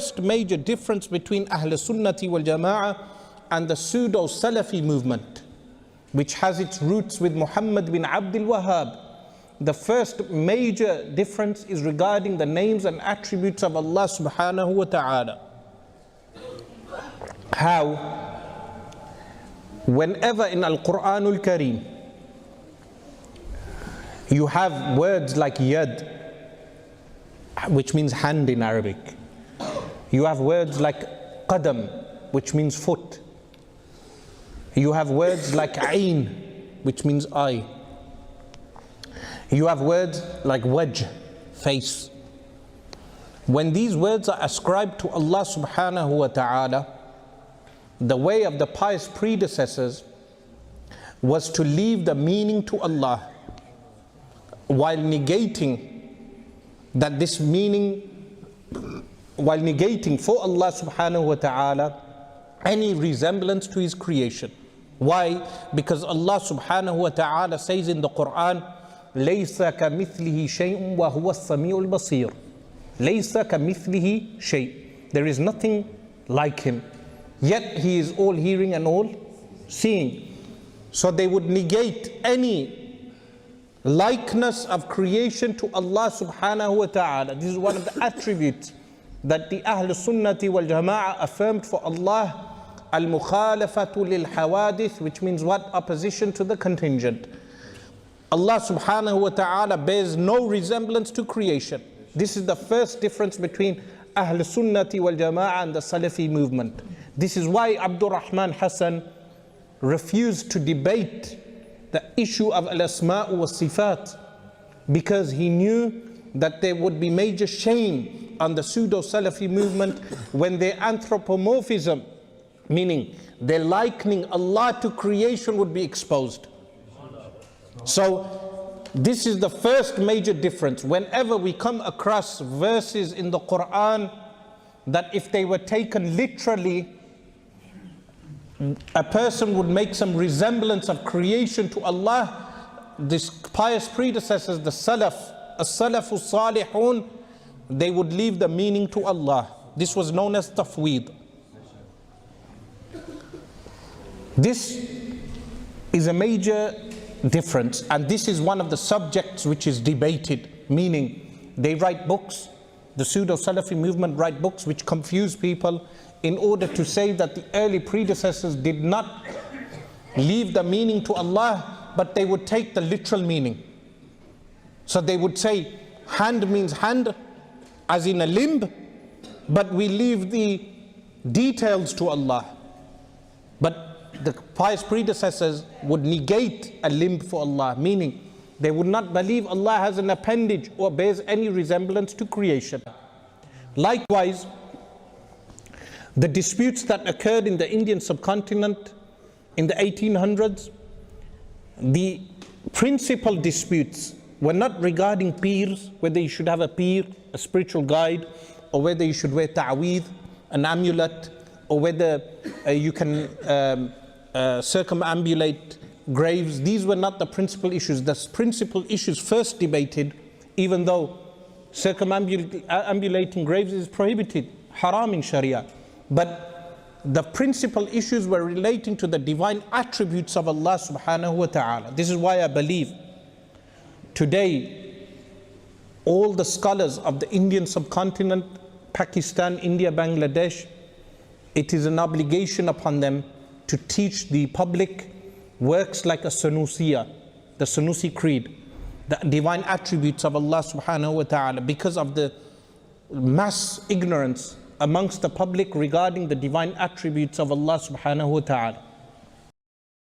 first major difference between Ahl Sunnati wal Jama'ah and the pseudo Salafi movement, which has its roots with Muhammad bin Abdul Wahhab. The first major difference is regarding the names and attributes of Allah subhanahu wa ta'ala. How? Whenever in Al-Quranul Kareem you have words like yad, which means hand in Arabic. You have words like qadam, which means foot. You have words like ayn, which means eye. You have words like wajh, face. When these words are ascribed to Allah subhanahu wa ta'ala, the way of the pious predecessors was to leave the meaning to Allah, while negating that this meaning, while negating for Allah subhanahu wa ta'ala any resemblance to His creation. Why? Because Allah subhanahu wa ta'ala says in the Quran, لَيْسَ كَمِثْلِهِ شَيْءٌ وَهُوَ السَّمِيعُ الْبَصِيرُ. لَيْسَ كَمِثْلِهِ شَيْءٌ. There is nothing like Him, yet He is all hearing and all seeing. So they would negate any likeness of creation to Allah subhanahu wa ta'ala. This is one of the attributes that the Ahl Sunnati wal Jama'ah affirmed for Allah. Al-mukhalafatu lil-hawadith, which means what? Opposition to the contingent. Allah subhanahu wa ta'ala bears no resemblance to creation. This is the first difference between Ahl Sunnati wal Jama'ah and the Salafi movement. This is why Abdul Rahman Hassan refused to debate the issue of al-asma' wa sifat, because he knew that there would be major shame on the pseudo-Salafi movement when their anthropomorphism, meaning their likening Allah to creation, would be exposed. So this is the first major difference. Whenever we come across verses in the Quran that if they were taken literally, a person would make some resemblance of creation to Allah, these pious predecessors, the Salaf, as-Salafu Salihun, they would leave the meaning to Allah. This was known as tafweed. This is a major difference, and this is one of the subjects which is debated, meaning they write books, the pseudo-Salafi movement write books which confuse people in order to say that the early predecessors did not leave the meaning to Allah, but they would take the literal meaning. So they would say hand means hand, as in a limb, but we leave the details to Allah. But the pious predecessors would negate a limb for Allah, meaning they would not believe Allah has an appendage or bears any resemblance to creation. Likewise, the disputes that occurred in the Indian subcontinent in the 1800s, the principal disputes were not regarding peers, whether you should have a peer, a spiritual guide, or whether you should wear ta'weed, an amulet, or whether you can circumambulate graves. These were not the principal issues. The principal issues first debated, even though circumambulating graves is prohibited, haram in Sharia. But the principal issues were relating to the divine attributes of Allah subhanahu wa ta'ala. This is why I believe today all the scholars of the Indian subcontinent, Pakistan, India, Bangladesh, it is an obligation upon them to teach the public works like a Sanusiya, the Sanusi Creed, the divine attributes of Allah subhanahu wa ta'ala, because of the mass ignorance amongst the public regarding the divine attributes of Allah subhanahu wa ta'ala.